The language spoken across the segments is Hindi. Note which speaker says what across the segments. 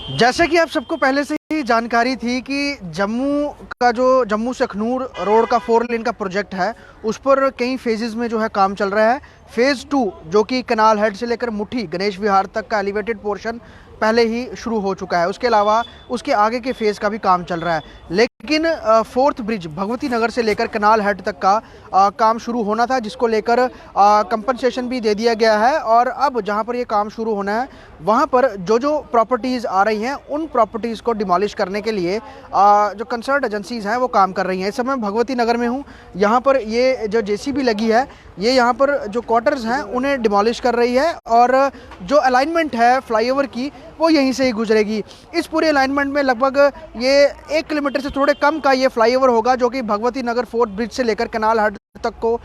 Speaker 1: जैसे कि आप सबको पहले से ही जानकारी थी कि जम्मू से अखनूर रोड का 4 लेन का प्रोजेक्ट है, उस पर कई फेजेस में जो है काम चल रहा है। फेज़ 2 जो कि कनाल हेड से लेकर मुठी गणेश विहार तक का एलिवेटेड पोर्शन पहले ही शुरू हो चुका है। उसके अलावा उसके आगे के फेज़ का भी काम चल रहा है। लेकिन फोर्थ ब्रिज भगवती नगर से लेकर कनाल हेड तक का काम शुरू होना था, जिसको लेकर कंपनसेशन भी दे दिया गया है। और अब जहां पर ये काम शुरू होना है वहां पर जो प्रॉपर्टीज़ आ रही हैं उन प्रॉपर्टीज़ को डिमोलिश करने के लिए जो कंसर्न एजेंसीज़ हैं वो काम कर रही हैं। इस समय भगवती नगर में हूँ, यहाँ पर ये जो जेसीबी लगी है ये यहाँ पर जो क्वार्टर्स हैं उन्हें डिमोलिश कर रही है और जो अलाइनमेंट है फ्लाईओवर की वो यहीं से ही गुजरेगी। इस पूरे अलाइनमेंट में लगभग ये 1 किलोमीटर से थोड़े कम का ये फ्लाईओवर होगा जो कि भगवती नगर फोर्थ ब्रिज से लेकर कनाल हट तक को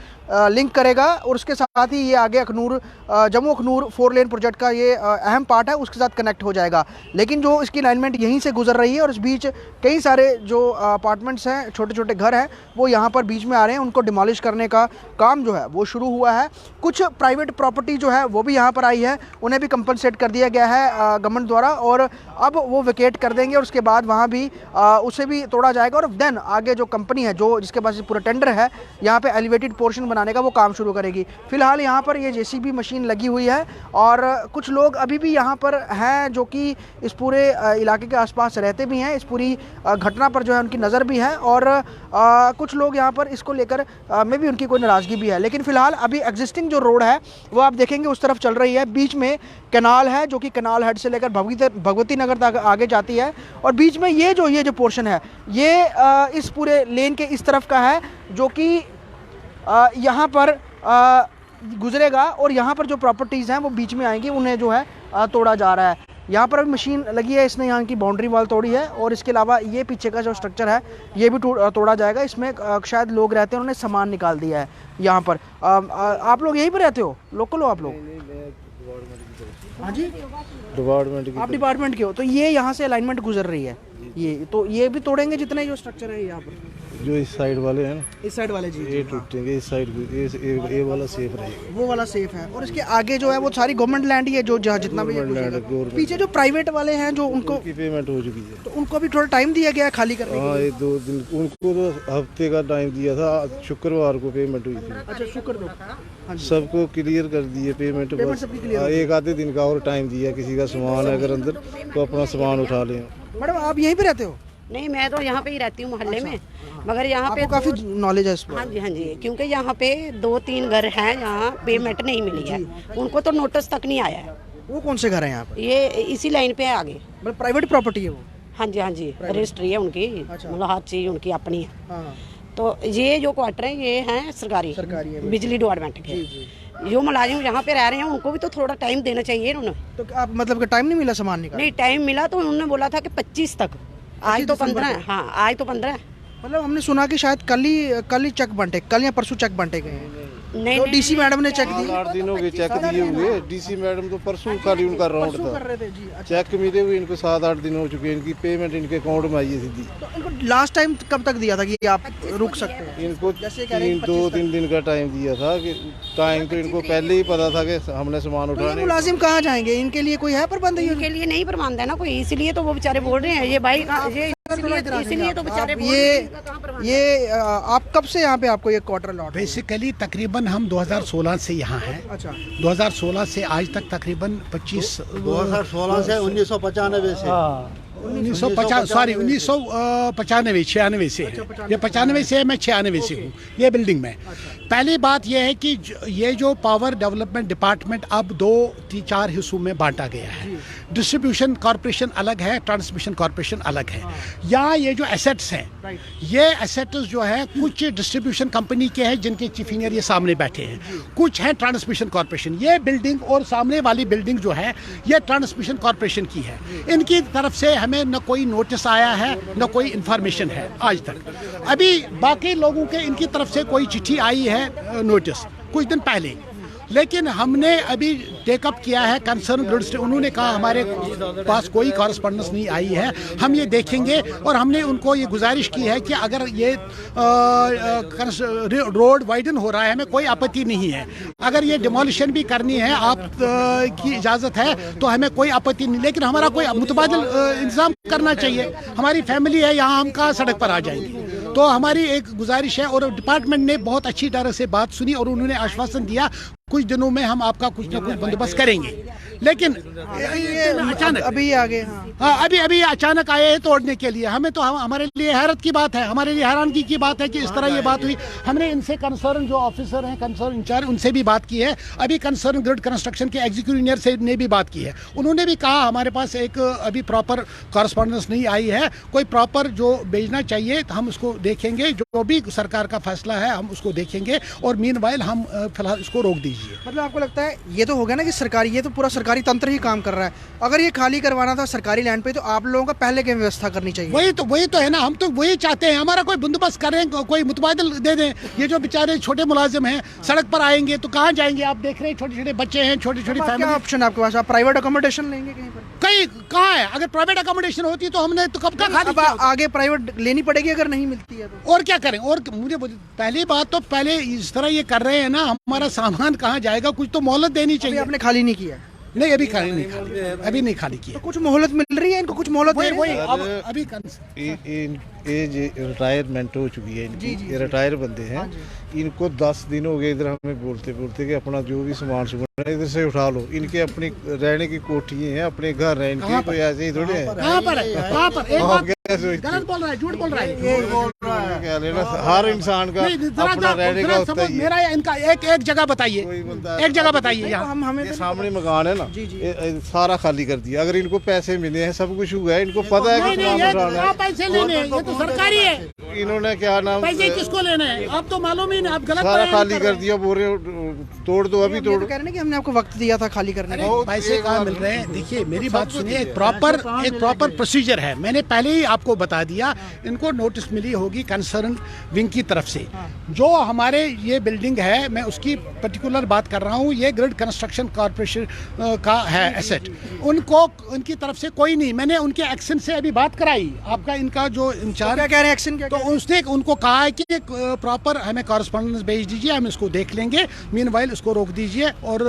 Speaker 1: लिंक करेगा और उसके साथ ही ये आगे जम्मू अखनूर 4 लेन प्रोजेक्ट का ये अहम पार्ट है, उसके साथ कनेक्ट हो जाएगा। लेकिन जो इसकी अलाइनमेंट यहीं से गुजर रही है और इस बीच कई सारे जो अपार्टमेंट्स हैं, छोटे छोटे घर हैं, वो यहाँ पर बीच में आ रहे हैं। उनको डिमोलिश करने का काम जो है वो शुरू हुआ है। कुछ प्राइवेट प्रॉपर्टी जो है वो भी यहाँ पर आई है, उन्हें भी कंपनसेट कर दिया गया है गवर्नमेंट द्वारा और अब वो वेकेट कर देंगे और उसके बाद वहाँ भी उसे भी तोड़ा जाएगा और देन आगे जो कंपनी है जो जिसके पास पूरा टेंडर है यहाँ पे एलिवेटेड पोर्शन बनाने का वो काम शुरू करेगी। फिलहाल यहाँ पर ये जेसीबी मशीन लगी हुई है और कुछ लोग अभी भी यहाँ पर हैं जो कि इस पूरे इलाके के आसपास रहते भी हैं। इस पूरी घटना पर जो है उनकी नज़र भी है और कुछ लोग यहाँ पर इसको लेकर में भी उनकी कोई नाराज़गी भी है। लेकिन फिलहाल अभी एग्जिस्टिंग जो रोड है वो आप देखेंगे उस तरफ चल रही है। बीच में कैनाल है जो कि कैनाल हेड से लेकर भगवती नगर तक आगे जाती है और बीच में ये जो पोर्शन है ये इस पूरे लेन के इस तरफ का है जो कि यहाँ पर गुजरेगा और यहाँ पर जो प्रॉपर्टीज़ हैं वो बीच में आएंगी, उन्हें जो है तोड़ा जा रहा है। यहाँ पर अभी मशीन लगी है, इसने यहाँ की बाउंड्री वॉल तोड़ी है और इसके अलावा ये पीछे का जो स्ट्रक्चर है ये भी तोड़ा जाएगा। इसमें शायद लोग रहते हैं, उन्होंने सामान निकाल दिया है यहाँ पर। आप लोग यहीं पर रहते हो, लोकल हो आप लोग? हाँ जी, डिपार्टमेंट आप डिपार्टमेंट के हो। तो ये यहाँ से अलाइनमेंट गुजर रही है, ये भी तोड़ेंगे जितने जो स्ट्रक्चर है यहाँ पर
Speaker 2: जो इस साइड वाले हैं ना,
Speaker 1: इस साइड वाले जी
Speaker 2: ये टूटेंगे। इस साइड ये वाला सेफ रहेगा,
Speaker 1: वो वाला सेफ है और इसके आगे जो है वो सारी गवर्नमेंट लैंड ही है जो जहाँ जितना भी पीछे जो प्राइवेट वाले हैं जो उनको
Speaker 2: की पेमेंट हो चुकी है
Speaker 1: तो उनको भी थोड़ा टाइम दिया गया है खाली करने के लिए।
Speaker 2: 2 दिन उनको तो हफ्ते का टाइम दिया था, शुक्रवार को पेमेंट हुई थी।
Speaker 1: अच्छा, शुक्र दो
Speaker 2: सबको क्लियर कर दिए पेमेंट, बस 1 आधे दिन का और टाइम दिया। किसी का सामान अगर अंदर तो अपना सामान उठा लें।
Speaker 1: मैडम आप यहीं पे रहते हो?
Speaker 3: नहीं, मैं तो यहाँ पे ही रहती हूँ मोहल्ले में, मगर यहाँ पे
Speaker 1: काफी नॉलेज है इस पर।
Speaker 3: हाँ जी, क्योंकि यहाँ पे 2-3 घर हैं जहाँ पेमेंट नहीं मिली है, उनको तो नोटिस तक नहीं आया है।
Speaker 1: वो कौन से घर हैं यहाँ पर?
Speaker 3: ये इसी लाइन पे है आगे।
Speaker 1: मतलब प्राइवेट प्रॉपर्टी है वो?
Speaker 3: हाँ जी, रजिस्ट्री है उनकी, मतलब हर चीज़ उनकी अपनी है।
Speaker 1: हाँ।
Speaker 3: तो ये जो क्वार्टर है ये हैं सरकारी बिजली डिपार्टमेंट के। जो मुलाजिम यहाँ पे रह रहे हैं उनको भी तो थोड़ा टाइम देना चाहिए उन्होंने।
Speaker 1: तो आप मतलब टाइम नहीं मिला सामान निकालने?
Speaker 3: नहीं, टाइम मिला तो उन्होंने बोला था कि 25 तक, आज तो 15 है। हाँ, आज तो 15 है।
Speaker 1: मतलब हमने सुना कि शायद कल ही चेक बंटे, कल या परसों चेक बंटे गए हैं।
Speaker 3: नहीं,
Speaker 1: तो डीसी मैडम ने चेक दी।
Speaker 2: 8 दिन हो गए चेक दिए हुए। डीसी मैडम तो परसों खाली उनका राउंड था, चेक मिले हुए इनको 7-8 दिन हो चुके हैं। इनकी पेमेंट इनके अकाउंट में आई है सीधी।
Speaker 1: तो इनको लास्ट टाइम कब तक दिया था कि आप रुक सकते हैं?
Speaker 2: इनको 2-3 दिन का टाइम दिया था कि टाइम तो इनको पहले ही पता था कि हमने सामान उठाने।
Speaker 1: मुलाजिम कहाँ जाएंगे? इनके लिए कोई है प्रबंध?
Speaker 3: इनके लिए नहीं प्रबंध है ना कोई, इसलिए तो वो बेचारे बोल रहे हैं। ये भाई इसलिए तो बेचारे
Speaker 1: ये आप कब से यहाँ पे आपको ये क्वार्टर अलॉट?
Speaker 4: बेसिकली तकरीबन हम 2016 से यहाँ हैं।
Speaker 1: अच्छा,
Speaker 4: 2016 से आज तक तकरीबन
Speaker 5: 2016 से 1995 से
Speaker 4: 1995 से है। ये 95 से है, मैं 96 से हूँ ये बिल्डिंग में। पहली बात यह है कि ये जो पावर डेवलपमेंट डिपार्टमेंट अब 2-4 हिस्सों में बांटा गया है। डिस्ट्रीब्यूशन कॉर्पोरेशन अलग है, ट्रांसमिशन कॉर्पोरेशन अलग है। यहाँ ये जो एसेट्स हैं, ये एसेट्स जो है कुछ डिस्ट्रीब्यूशन कंपनी के हैं जिनके चीफ इंजीनियर ये सामने बैठे हैं, कुछ हैं ट्रांसमिशन कॉर्पोरेशन। ये बिल्डिंग और सामने वाली बिल्डिंग जो है ये ट्रांसमिशन कॉर्पोरेशन की है। इनकी तरफ से हमें न कोई नोटिस आया है न कोई इन्फॉर्मेशन है आज तक। अभी बाकी लोगों के इनकी तरफ से कोई चिट्ठी आई है नोटिस कुछ दिन पहले। लेकिन हमने अभी टेकअप किया है कंसर्न ग्रिड से। उन्होंने कहा हमारे पास कोई कॉरेस्पॉन्डेंस नहीं आई है, हम ये देखेंगे। और हमने उनको ये गुजारिश की है कि अगर ये रोड वाइडन हो रहा है, हमें कोई आपत्ति नहीं है। अगर ये डिमोलिशन भी करनी है, आप की इजाज़त है तो हमें कोई आपत्ति नहीं, लेकिन हमारा कोई मुतबादिल इंतजाम करना चाहिए। हमारी फैमिली है यहाँ, हम कहाँ सड़क पर आ जाएंगे। तो हमारी एक गुजारिश है, और डिपार्टमेंट ने बहुत अच्छी तरह से बात सुनी और उन्होंने आश्वासन दिया कुछ दिनों में हम आपका कुछ ना कुछ बंदोबस्त करेंगे। लेकिन ये अचानक
Speaker 1: अभी आगे
Speaker 4: अभी अचानक आए हैं तोड़ने के लिए। हमें तो हमारे लिए हैरत की बात है, हमारे लिए हैरानगी की बात है कि इस तरह ये बात हुई। हमने इनसे कंसर्न जो ऑफिसर हैं, कंसर्न इंचार्ज, उनसे भी बात की है। अभी कंसर्न ग्रिड कंस्ट्रक्शन के एग्जीक्यूटिव इंजीनियर से ने भी बात की है। उन्होंने भी कहा हमारे पास एक अभी प्रॉपर कॉरेस्पॉन्डेंस नहीं आई है, कोई प्रॉपर जो भेजना चाहिए तो हम उसको देखेंगे। जो भी सरकार का फैसला है हम उसको देखेंगे, और मीनवाइल हम फिलहाल इसको रोक दीजिए।
Speaker 1: मतलब आपको लगता है ये तो हो गया ना कि सरकारी, ये तो पूरा सरकारी तंत्र ही काम कर रहा है। अगर ये खाली करवाना था सरकारी लैंड पे तो आप लोगों का पहले की व्यवस्था करनी चाहिए।
Speaker 4: वही तो है ना, हम तो वही चाहते हैं। हमारा कोई बंदोबस्त करें, कोई मुतबादिल दे दें। ये जो बेचारे छोटे मुलाजिम हैं सड़क पर आएंगे तो कहाँ जाएंगे? आप देख रहे हैं छोटे छोटे बच्चे हैं, छोटी छोटी फैमिली।
Speaker 1: क्या ऑप्शन है आपके पास? आप प्राइवेट अकोमोडेशन लेंगे कहीं पर?
Speaker 4: कहीं कहाँ है? अगर प्राइवेट अकोमोडेशन होती तो हमने तो कब का खाली किया होता।
Speaker 1: आगे प्राइवेट लेनी पड़ेगी अगर नहीं मिलती है तो।
Speaker 4: और क्या करें? और मुझे पहली बात तो पहले इस तरह ये कर रहे हैं ना, हमारा सामान कहाँ जाएगा? कुछ तो मोहलत देनी चाहिए।
Speaker 1: आपने खाली नहीं किया?
Speaker 4: नहीं, अभी खाली किया।
Speaker 1: तो कुछ मोहलत मिल रही है इनको? कुछ मोहलत
Speaker 4: वही अभी
Speaker 2: रिटायरमेंट हो चुकी है इनकी, ये रिटायर बंदे हैं। इनको 10 दिन हो गए इधर हमें बोलते कि अपना जो भी सामान है इधर से उठा लो। इनके अपनी रहने की कोठी है, अपने घर है इनके, कोई ऐसे ही थोड़े हैं।
Speaker 4: कहाँ पर गलत बोल रहा है, झूठ बोल रहा है।
Speaker 2: क्या लेना, हर इंसान का अपना रहने का होता ही है।
Speaker 4: मेरा इनका एक जगह बताइए, एक जगह बताइए। यहाँ
Speaker 2: हमें सामने मकान है ना, सारा खाली कर दिया। अगर इनको पैसे मिले हैं, सब कुछ हुआ है, इनको पता है कि
Speaker 4: पैसे लेने हैं, ये तो सरकारी है।
Speaker 2: इन्होंने क्या नाम,
Speaker 4: पैसे किसको लेने हैं? आप तो मालूम ही नहीं, आप गलत
Speaker 2: सारा खाली कर दिया। बोरे तोड़ दो, अभी तोड़।
Speaker 1: कह रहे हैं कि हमने आपको वक्त दिया था खाली करने का।
Speaker 4: पैसे कहाँ मिल रहे हैं? देखिए मेरी बात सुनिए, एक प्रॉपर प्रोसीजर है। मैंने पहले ही आपको बता दिया। इनको नोटिस मिली होगी कंसर्न विंग की तरफ से। जो हमारे ये बिल्डिंग है, मैं उसकी पर्टिकुलर बात कर रहा हूँ, ये ग्रिड कंस्ट्रक्शन कॉर्पोरेशन का है एसेट। उनको उनकी तरफ से कोई नहीं, मैंने उनके एक्शन से अभी बात कराई। आपका इनका जो इंचार्ज
Speaker 1: क्या कह रहे हैं एक्शन?
Speaker 4: तो उसने उनको कहा है कि प्रॉपर हमें कॉरेस्पॉन्डेंस भेज दीजिए, हम इसको देख लेंगे, मीनवाइल इसको रोक दीजिए। और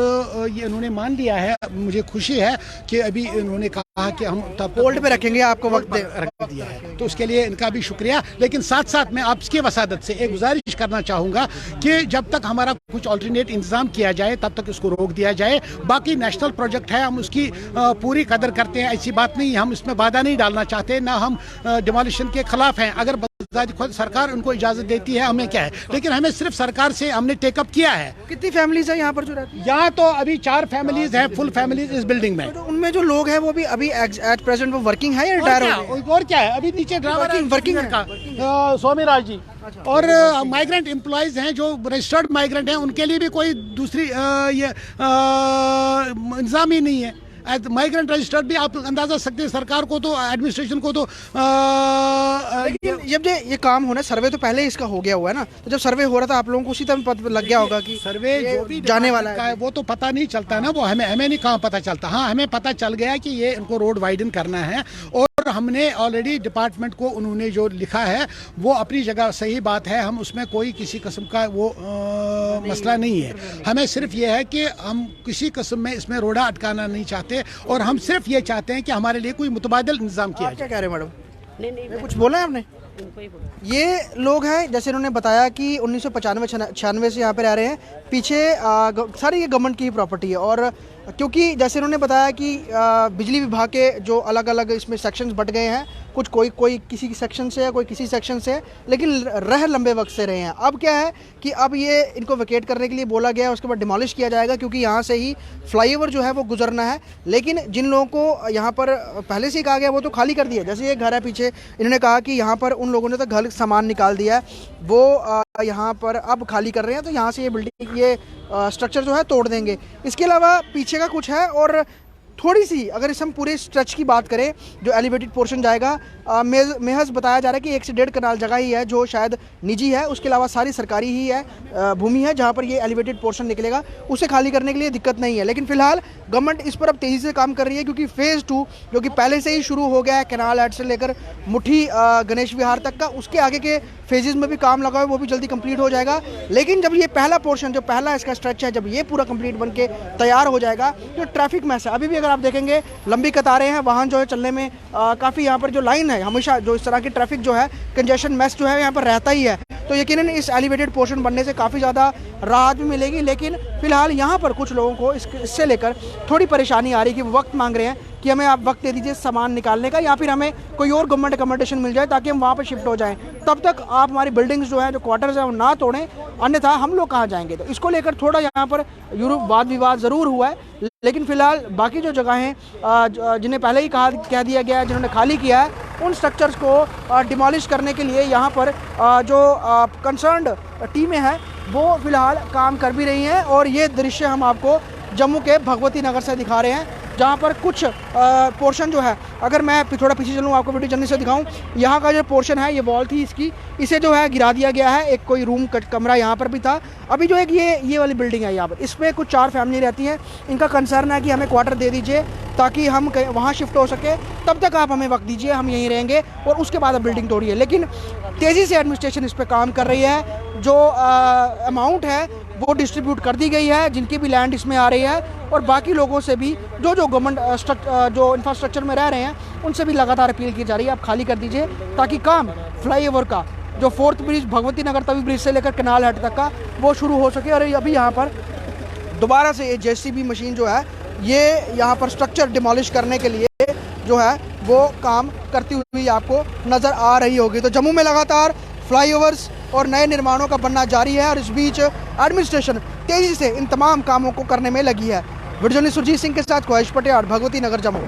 Speaker 4: ये उन्होंने मान लिया है। मुझे खुशी है कि अभी इन्होंने कहा कि हम तब
Speaker 1: होल्ड पे रखेंगे, आपको वक्त
Speaker 4: रख दिया है, तो उसके लिए इनका भी शुक्रिया। लेकिन साथ साथ मैं आपकी वसादत से एक गुजारिश करना चाहूँगा कि जब तक हमारा कुछ ऑल्टरनेट इंतजाम किया जाए तब तक इसको रोक दिया जाए। बाकी नेशनल प्रोजेक्ट है, हम उसकी पूरी कदर करते हैं, ऐसी बात नहीं, हम इसमें बाधा नहीं डालना चाहते, ना हम डिमोलिशन के खिलाफ हैं। अगर खुद सरकार उनको इजाजत देती है, हमें क्या है, लेकिन हमें सिर्फ सरकार से हमने टेकअप किया है।
Speaker 1: कितनी फैमिलीज है यहाँ पर जो रहती है?
Speaker 4: यहाँ तो अभी 4 फैमिलीज हैं, फुल फैमिलीज इस बिल्डिंग में।
Speaker 1: तो उनमें जो लोग हैं वो भी अभी एट प्रेजेंट वो वर्किंग है या रिटायर हो गए?
Speaker 4: और क्या है, अभी नीचे ड्राइवर
Speaker 1: वर्किंग
Speaker 4: का स्वामी राज जी। और माइग्रेंट एम्प्लॉयज हैं जो रजिस्टर्ड माइग्रेंट हैं, उनके लिए भी कोई दूसरी ये इंतजाम ही नहीं है। माइग्रेंट रजिस्टर्ड भी आप अंदाजा सकते हैं, सरकार को तो एडमिनिस्ट्रेशन को तो
Speaker 1: जब ये काम होना, सर्वे तो पहले इसका हो गया हुआ है ना, तो जब सर्वे हो रहा था आप लोगों को उसी टाइम पता लग गया होगा कि
Speaker 4: सर्वे जो भी
Speaker 1: जाने वाला है,
Speaker 4: वो तो पता नहीं चलता ना, वो हमें नहीं कहाँ पता चलता। हाँ, हमें पता चल गया कि ये इनको रोड वाइडन करना है, और हमने ऑलरेडी डिपार्टमेंट को उन्होंने जो लिखा है वो अपनी जगह सही बात है, हम उसमें कोई किसी किस्म का वो मसला नहीं है। हमें सिर्फ ये है कि हम किसी किस्म में इसमें रोड़ा अटकाना नहीं चाहते, और हम सिर्फ ये चाहते हैं कि हमारे लिए कोई मुतबादिल इंतजाम किया जाए।
Speaker 1: क्या कह रहे हैं मैडम?
Speaker 3: नहीं,
Speaker 1: कुछ बोला है आपने? ये लोग हैं, जैसे उन्होंने बताया कि 1995-96 से यहाँ पे रह रहे हैं। पीछे सारी ये गवर्नमेंट की प्रॉपर्टी है, और क्योंकि जैसे उन्होंने बताया कि बिजली विभाग के जो अलग अलग इसमें सेक्शंस बट गए हैं, कुछ कोई किसी सेक्शन से है, कोई किसी सेक्शन से है, लेकिन रह लंबे वक्त से रहे हैं। अब क्या है कि अब ये इनको वेकेट करने के लिए बोला गया है, उसके बाद डिमोलिश किया जाएगा, क्योंकि यहाँ से ही फ्लाईओवर जो है वो गुजरना है। लेकिन जिन लोगों को यहाँ पर पहले से ही कहा गया वो तो खाली कर दिया। जैसे ये घर है पीछे, इन्होंने कहा कि यहाँ पर उन लोगों ने तो घर सामान निकाल दिया है, वो यहाँ पर अब खाली कर रहे हैं, तो यहाँ से ये बिल्डिंग, ये स्ट्रक्चर जो है तोड़ देंगे। इसके अलावा पीछे का कुछ है, और थोड़ी सी अगर इस हम पूरे स्ट्रेच की बात करें जो एलिवेटेड पोर्शन जाएगा, महज बताया जा रहा है कि 1 से 1.5 कनाल जगह ही है जो शायद निजी है, उसके अलावा सारी सरकारी ही है भूमि है जहाँ पर ये एलिवेटेड पोर्शन निकलेगा। उसे खाली करने के लिए दिक्कत नहीं है, लेकिन फिलहाल गवर्नमेंट इस पर अब तेज़ी से काम कर रही है क्योंकि फेज़ 2 जो कि पहले से ही शुरू हो गया है कैनाल हेड से लेकर मुठी गणेश विहार तक का, उसके आगे के फेजेस में भी काम लगा है, वो भी जल्दी कंप्लीट हो जाएगा। लेकिन जब ये पहला पोर्शन जो पहला इसका स्ट्रेच है जब ये पूरा कंप्लीट बन के तैयार हो जाएगा तो ट्रैफिक मैस है, अभी भी अगर आप देखेंगे लंबी कतारें हैं, वाहन जो है चलने में काफ़ी यहाँ पर जो लाइन है हमेशा जो इस तरह की ट्रैफिक जो है कंजेशन मैस जो है यहाँ पर रहता ही है। तो यकीनन इस एलिवेटेड पोर्शन बनने से काफ़ी ज़्यादा राहत भी मिलेगी, लेकिन फिलहाल यहाँ पर कुछ लोगों को इससे लेकर थोड़ी परेशानी आ रही है कि वक्त मांग रहे हैं कि हमें आप वक्त दे दीजिए सामान निकालने का या फिर हमें कोई और गवर्नमेंट अकोमोडेशन मिल जाए ताकि हम वहाँ पर शिफ्ट हो जाएं। तब तक आप हमारी बिल्डिंग्स जो हैं जो क्वार्टर्स हैं वो ना तोड़ें, अन्यथा हम लोग कहाँ जाएंगे। तो इसको लेकर थोड़ा यहाँ पर वाद विवाद ज़रूर हुआ है, लेकिन फिलहाल बाकी जो जगह हैं जिन्हें पहले ही कह दिया गया है, जिन्होंने खाली किया है, उन स्ट्रक्चर्स को डिमोलिश करने के लिए यहाँ पर जो कंसर्न्ड टीमें हैं वो फिलहाल काम कर भी रही हैं। और ये दृश्य हम आपको जम्मू के भगवती नगर से दिखा रहे हैं जहाँ पर कुछ पोर्शन जो है, अगर मैं थोड़ा पीछे चलूँ आपको वीडियो जल्दी से दिखाऊं, यहाँ का जो पोर्शन है ये वॉल थी इसकी, इसे जो है गिरा दिया गया है। एक कोई रूम कमरा यहाँ पर भी था। अभी जो एक ये वाली बिल्डिंग है यहाँ पर, इसमें कुछ 4 फैमिली रहती हैं, इनका कंसर्न है कि हमें क्वार्टर दे दीजिए ताकि हम वहाँ शिफ्ट हो सके, तब तक आप हमें वक्त दीजिए, हम यहीं रहेंगे और उसके बाद आप बिल्डिंग तोड़िए। लेकिन तेज़ी से एडमिनिस्ट्रेशन इस पर काम कर रही है, जो अमाउंट है वो डिस्ट्रीब्यूट कर दी गई है जिनकी भी लैंड इसमें आ रही है, और बाकी लोगों से भी जो गवर्नमेंट जो इंफ्रास्ट्रक्चर में रह रहे हैं उनसे भी लगातार अपील की जा रही है आप खाली कर दीजिए ताकि काम फ्लाईओवर का जो 4th bridge Bhagwati Nagar Tawi bridge से लेकर कैनाल हेड तक का वो शुरू हो सके। और अभी यहाँ पर दोबारा से ये JCB मशीन जो है ये यहाँ पर स्ट्रक्चर डिमोलिश करने के लिए जो है वो काम करती हुई आपको नज़र आ रही होगी। तो जम्मू में लगातार फ्लाईओवर्स और नए निर्माणों का बनना जारी है और इस बीच एडमिनिस्ट्रेशन तेज़ी से इन तमाम कामों को करने में लगी है। वीडियो जर्नलिस्ट सुरजीत सिंह के साथ ख्वाहिश पटेल, भगवती नगर, जम्मू।